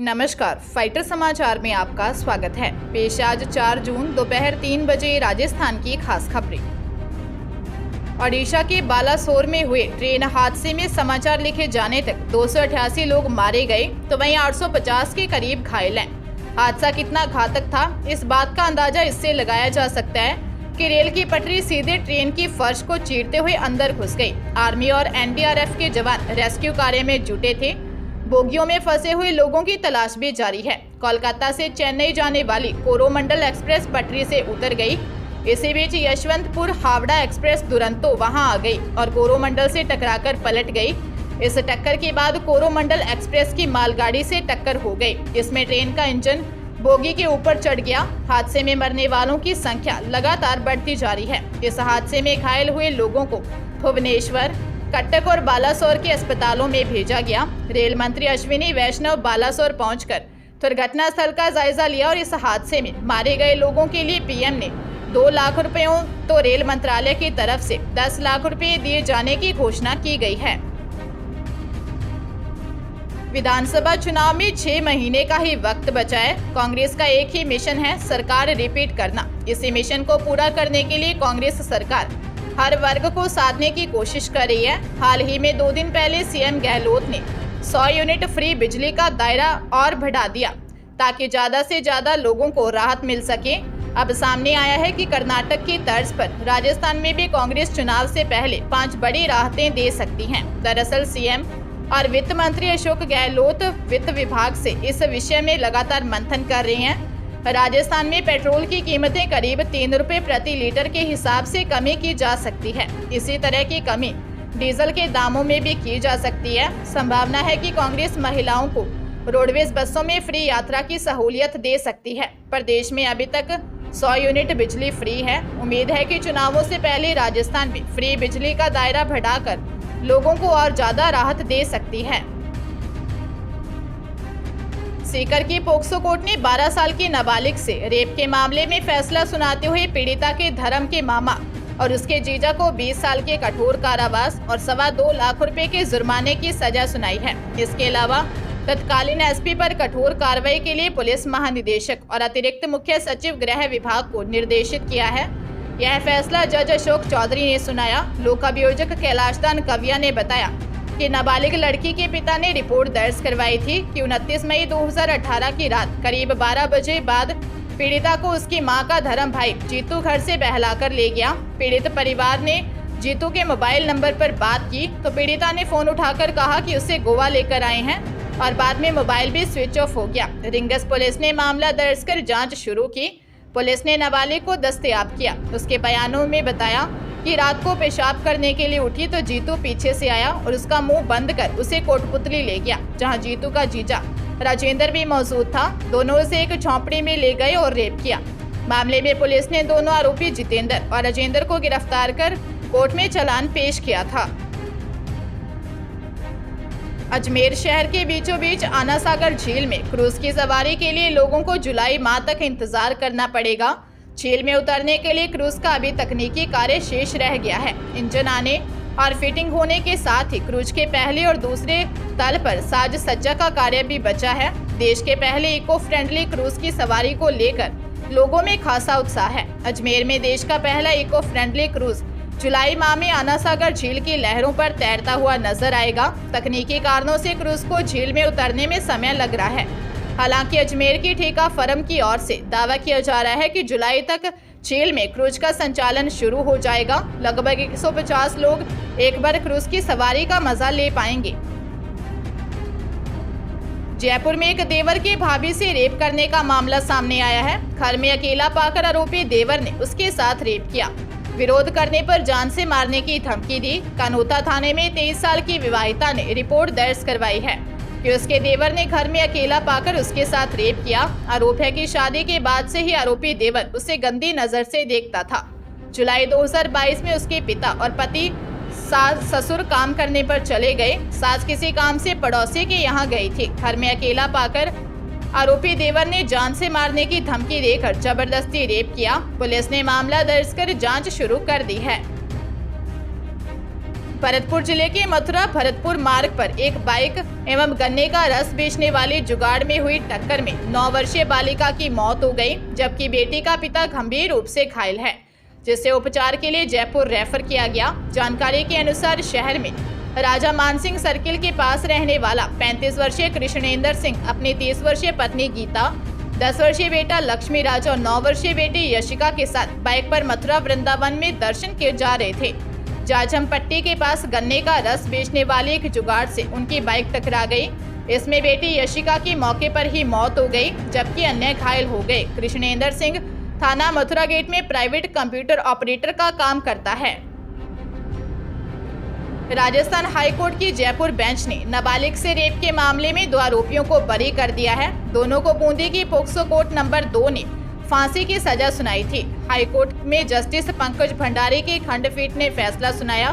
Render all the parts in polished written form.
नमस्कार, फाइटर समाचार में आपका स्वागत है। पेश आज 4 जून दोपहर 3 बजे राजस्थान की खास खबरें। ओडिशा के बालासोर में हुए ट्रेन हादसे में समाचार लिखे जाने तक 288 लोग मारे गए तो वहीं 850 के करीब घायल हैं। हादसा कितना घातक था, इस बात का अंदाजा इससे लगाया जा सकता है कि रेल की पटरी सीधे ट्रेन की फर्श को चीरते हुए अंदर घुस गई। आर्मी और एनडीआरएफ के जवान रेस्क्यू कार्य में जुटे थे। बोगियों में फंसे हुए लोगों की तलाश भी जारी है। कोलकाता से चेन्नई जाने वाली कोरोमंडल एक्सप्रेस पटरी से उतर गई। इसी बीच यशवंतपुर हावड़ा एक्सप्रेस दुरंतो वहां आ गई और कोरोमंडल से टकराकर पलट गई। इस टक्कर के बाद कोरोमंडल एक्सप्रेस की मालगाड़ी से टक्कर हो गई। इसमें ट्रेन का इंजन बोगी के ऊपर चढ़ गया। हादसे में मरने वालों की संख्या लगातार बढ़ती जा रही है। इस हादसे में घायल हुए लोगों को भुवनेश्वर, कटक और बालासोर के अस्पतालों में भेजा गया। रेल मंत्री अश्विनी वैष्णव बालासोर पहुंचकर दुर्घटना स्थल का जायजा लिया और इस हादसे में मारे गए लोगों के लिए पीएम ने 2 लाख रुपयों तो रेल मंत्रालय की तरफ से 10 लाख रुपए दिए जाने की घोषणा की गई है। विधानसभा चुनाव में 6 महीने का ही वक्त बचा है। कांग्रेस का एक ही मिशन है, सरकार रिपीट करना। इसी मिशन को पूरा करने के लिए कांग्रेस सरकार हर वर्ग को साधने की कोशिश कर रही है। हाल ही में 2 दिन पहले सीएम गहलोत ने 100 यूनिट फ्री बिजली का दायरा और बढ़ा दिया ताकि ज्यादा से ज्यादा लोगों को राहत मिल सके। अब सामने आया है कि कर्नाटक की तर्ज पर राजस्थान में भी कांग्रेस चुनाव से पहले 5 बड़ी राहतें दे सकती है। दरअसल सीएम और वित्त मंत्री अशोक गहलोत वित्त विभाग से इस विषय में लगातार मंथन कर रहे हैं। राजस्थान में पेट्रोल की कीमतें करीब 3 रुपए प्रति लीटर के हिसाब से कमी की जा सकती है। इसी तरह की कमी डीजल के दामों में भी की जा सकती है। संभावना है कि कांग्रेस महिलाओं को रोडवेज बसों में फ्री यात्रा की सहूलियत दे सकती है। प्रदेश में अभी तक 100 यूनिट बिजली फ्री है। उम्मीद है कि चुनावों से पहले राजस्थान में फ्री बिजली का दायरा बढ़ाकर लोगों को और ज्यादा राहत दे सकती है। सीकर की पोक्सो कोर्ट ने 12 साल की नाबालिग से रेप के मामले में फैसला सुनाते हुए पीड़िता के धर्म के मामा और उसके जीजा को 20 साल के कठोर कारावास और 2.25 लाख रुपए के जुर्माने की सजा सुनाई है। इसके अलावा तत्कालीन एसपी पर कठोर कार्रवाई के लिए पुलिस महानिदेशक और अतिरिक्त मुख्य सचिव गृह विभाग को निर्देशित किया है। यह फैसला जज अशोक चौधरी ने सुनाया। लोक अभियोजक कैलाशदान कविया ने बताया कि नाबालिग लड़की के पिता ने रिपोर्ट दर्ज करवाई थी कि 29 मई 2018 की रात करीब 12 बजे बाद पीड़िता को उसकी मां का धर्म भाई जीतू घर से बहलाकर ले गया। पीड़ित परिवार ने जीतू के मोबाइल नंबर पर बात की तो पीड़िता ने फोन उठाकर कहा कि उसे गोवा लेकर आए हैं और बाद में मोबाइल भी स्विच ऑफ हो गया। रिंगस पुलिस ने मामला दर्ज कर जाँच शुरू की। पुलिस ने नाबालिग को दस्तयाब किया। उसके बयानों में बताया कि रात को पेशाब करने के लिए उठी तो जीतू पीछे से आया और उसका मुंह बंद कर उसे कोटपुतली ले गया, जहां जीतू का जीजा राजेंद्र भी मौजूद था। दोनों उसे एक झोंपड़ी में ले गए और रेप किया। मामले में पुलिस ने दोनों आरोपी जितेंद्र और राजेंद्र को गिरफ्तार कर कोर्ट में चालान पेश किया था। अजमेर शहर के बीचों बीच आना सागर झील में क्रूज की सवारी के लिए लोगों को जुलाई माह तक इंतजार करना पड़ेगा। झील में उतरने के लिए क्रूज का अभी तकनीकी कार्य शेष रह गया है। इंजन आने और फिटिंग होने के साथ ही क्रूज के पहले और दूसरे तल पर साज सज्जा का कार्य भी बचा है। देश के पहले इको फ्रेंडली क्रूज की सवारी को लेकर लोगों में खासा उत्साह है। अजमेर में देश का पहला इको फ्रेंडली क्रूज जुलाई माह में आना सागर झील की लहरों पर तैरता हुआ नजर आएगा। तकनीकी कारणों से क्रूज को झील में उतरने में समय लग रहा है। हालांकि अजमेर की ठेका फर्म की ओर से दावा किया जा रहा है कि जुलाई तक झील में क्रूज का संचालन शुरू हो जाएगा। लगभग 150 लोग एक बार क्रूज की सवारी का मजा ले पाएंगे। जयपुर में एक देवर के भाभी से रेप करने का मामला सामने आया है। घर में अकेला पाकर आरोपी देवर ने उसके साथ रेप किया। विरोध करने पर जान से मारने की धमकी दी। कानोता थाने में 23 साल की विवाहिता ने रिपोर्ट दर्ज करवाई है कि उसके देवर ने घर में अकेला पाकर उसके साथ रेप किया। आरोप है कि शादी के बाद से ही आरोपी देवर उसे गंदी नजर से देखता था। जुलाई 2022 में उसके पिता और पति सास ससुर काम करने पर चले गए। सास किसी काम से पड़ोसी के यहाँ गई थी। घर में अकेला पाकर आरोपी देवर ने जान से मारने की धमकी देकर जबरदस्ती रेप किया। पुलिस ने मामला दर्ज कर जांच शुरू कर दी है। भरतपुर जिले के मथुरा भरतपुर मार्ग पर एक बाइक एवं गन्ने का रस बेचने वाले जुगाड़ में हुई टक्कर में 9 वर्षीय बालिका की मौत हो गई, जबकि बेटी का पिता गंभीर रूप से घायल है, जिसे उपचार के लिए जयपुर रेफर किया गया। जानकारी के अनुसार शहर में राजा मानसिंह सर्किल के पास रहने वाला 35 वर्षीय कृष्णेंद्र सिंह अपनी 30 वर्षीय पत्नी गीता, 10 वर्षीय बेटा लक्ष्मी राज और 9 वर्षीय बेटी यशिका के साथ बाइक पर मथुरा वृंदावन में दर्शन के जा रहे थे। जाजम पट्टी के पास गन्ने का रस बेचने वाले एक जुगाड़ से उनकी बाइक टकरा गई। इसमें बेटी यशिका की मौके पर ही मौत हो गई, जबकि अन्य घायल हो गए। कृष्णेंद्र सिंह थाना मथुरा गेट में प्राइवेट कंप्यूटर ऑपरेटर का काम करता है। राजस्थान हाईकोर्ट की जयपुर बेंच ने नाबालिग से रेप के मामले में 2 आरोपियों को बरी कर दिया है। दोनों को बूंदी की पोक्सो कोर्ट नंबर 2 ने फांसी की सजा सुनाई थी। हाईकोर्ट में जस्टिस पंकज भंडारी की खंडपीठ ने फैसला सुनाया।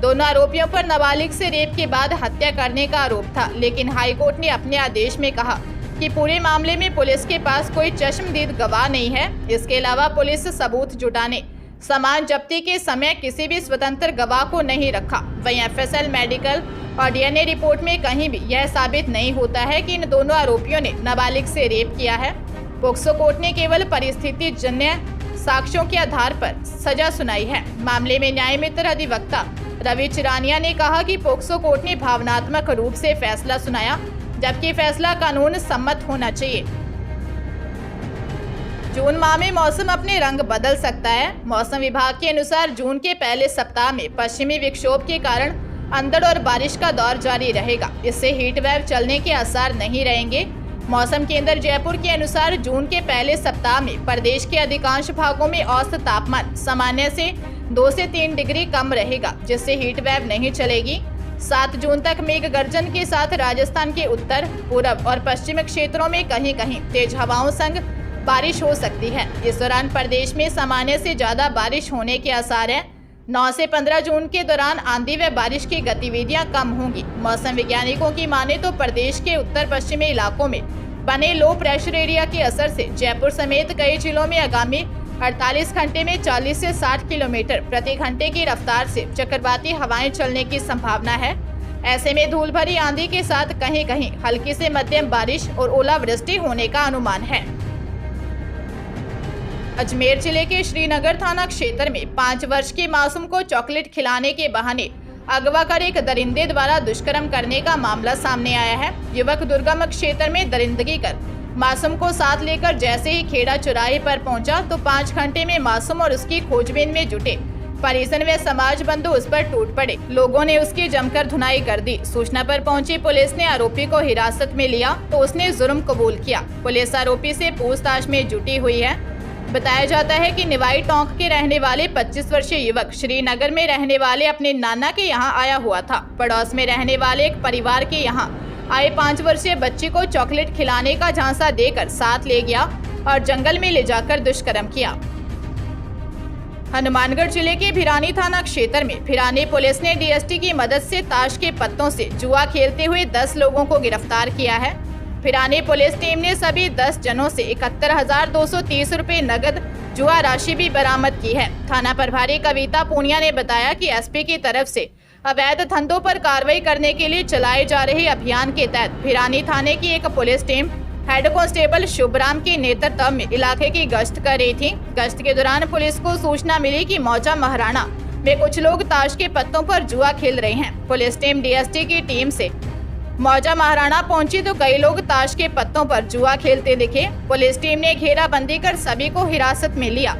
दोनों आरोपियों पर नाबालिग से रेप के बाद हत्या करने का आरोप था, लेकिन हाईकोर्ट ने अपने आदेश में कहा कि पूरे मामले में पुलिस के पास कोई चश्मदीद गवाह नहीं है। इसके अलावा पुलिस सबूत जुटाने, सामान जब्ती के समय किसी भी स्वतंत्र गवाह को नहीं रखा। वहीं एफएसएल, मेडिकल और डीएनए रिपोर्ट में कहीं भी यह साबित नहीं होता है कि इन दोनों आरोपियों ने नाबालिग से रेप किया है। पोक्सो कोर्ट ने केवल परिस्थिति जन्य साक्ष्यों के आधार पर सजा सुनाई है। मामले में न्याय मित्र अधिवक्ता रवि चिरानिया ने कहा कि पोक्सो कोर्ट ने भावनात्मक रूप से फैसला सुनाया, जबकि फैसला कानून सम्मत होना चाहिए। जून माह में मौसम अपने रंग बदल सकता है। मौसम विभाग के अनुसार जून के पहले सप्ताह में पश्चिमी विक्षोभ के कारण अंधड़ और बारिश का दौर जारी रहेगा। इससे हीट वेव चलने के आसार नहीं रहेंगे। मौसम केंद्र जयपुर के अनुसार जून के पहले सप्ताह में प्रदेश के अधिकांश भागों में औसत तापमान सामान्य से 2 से 3 डिग्री कम रहेगा, जिससे हीट वेव नहीं चलेगी। 7 जून तक मेघ गर्जन के साथ राजस्थान के उत्तर, पूर्व और पश्चिम क्षेत्रों में कहीं कहीं तेज हवाओं संग बारिश हो सकती है। इस दौरान प्रदेश में सामान्य से ज्यादा बारिश होने के आसार हैं। 9 से 15 जून के दौरान आंधी व बारिश की गतिविधियां कम होंगी। मौसम वैज्ञानिकों की माने तो प्रदेश के उत्तर पश्चिमी इलाकों में बने लो प्रेशर एरिया के असर से जयपुर समेत कई जिलों में आगामी 48 घंटे में 40 से 60 किलोमीटर प्रति घंटे की रफ्तार से चक्रवाती हवाएं चलने की संभावना है। ऐसे में धूल भरी आंधी के साथ कहीं कहीं हल्की से मध्यम बारिश और ओलावृष्टि होने का अनुमान है। अजमेर जिले के श्रीनगर थाना क्षेत्र में 5 वर्ष की मासूम को चॉकलेट खिलाने के बहाने अगवा कर एक दरिंदे द्वारा दुष्कर्म करने का मामला सामने आया है। युवक दुर्गम क्षेत्र में दरिंदगी कर मासूम को साथ लेकर जैसे ही खेड़ा चौराहे पर पहुंचा तो 5 घंटे में मासूम और उसकी खोजबीन में जुटे परिजन व समाज बंधु उस पर टूट पड़े। लोगों ने उसकी जमकर धुनाई कर दी। सूचना पर पहुंची पुलिस ने आरोपी को हिरासत में लिया तो उसने जुर्म कबूल किया। पुलिस आरोपी से पूछताछ में जुटी हुई है। बताया जाता है कि निवाई टोंक के रहने वाले 25 वर्षीय युवक श्रीनगर में रहने वाले अपने नाना के यहां आया हुआ था। पड़ोस में रहने वाले एक परिवार के यहां आए 5 वर्षीय बच्ची को चॉकलेट खिलाने का झांसा देकर साथ ले गया और जंगल में ले जाकर दुष्कर्म किया। हनुमानगढ़ जिले के भिरानी थाना क्षेत्र में भिरानी पुलिस ने डीएसटी की मदद से ताश के पत्तों से जुआ खेलते हुए 10 लोगों को गिरफ्तार किया है। भिरानी पुलिस टीम ने सभी 10 जनों से 71,230 रुपए नगद जुआ राशि भी बरामद की है। थाना प्रभारी कविता पूनिया ने बताया कि एसपी की तरफ से अवैध धंधों पर कार्रवाई करने के लिए चलाए जा रहे अभियान के तहत भिरानी थाने की एक पुलिस टीम हेड कांस्टेबल शुभराम के नेतृत्व में इलाके की गश्त कर रही थी। गश्त के दौरान पुलिस को सूचना मिली कि मौजा महाराणा में कुछ लोग ताश के पत्तों पर जुआ खेल रहे हैं। पुलिस टीम डीएसटी की टीम से मौजा महाराणा पहुंची तो कई लोग ताश के पत्तों पर जुआ खेलते दिखे। पुलिस टीम ने घेराबंदी कर सभी को हिरासत में लिया।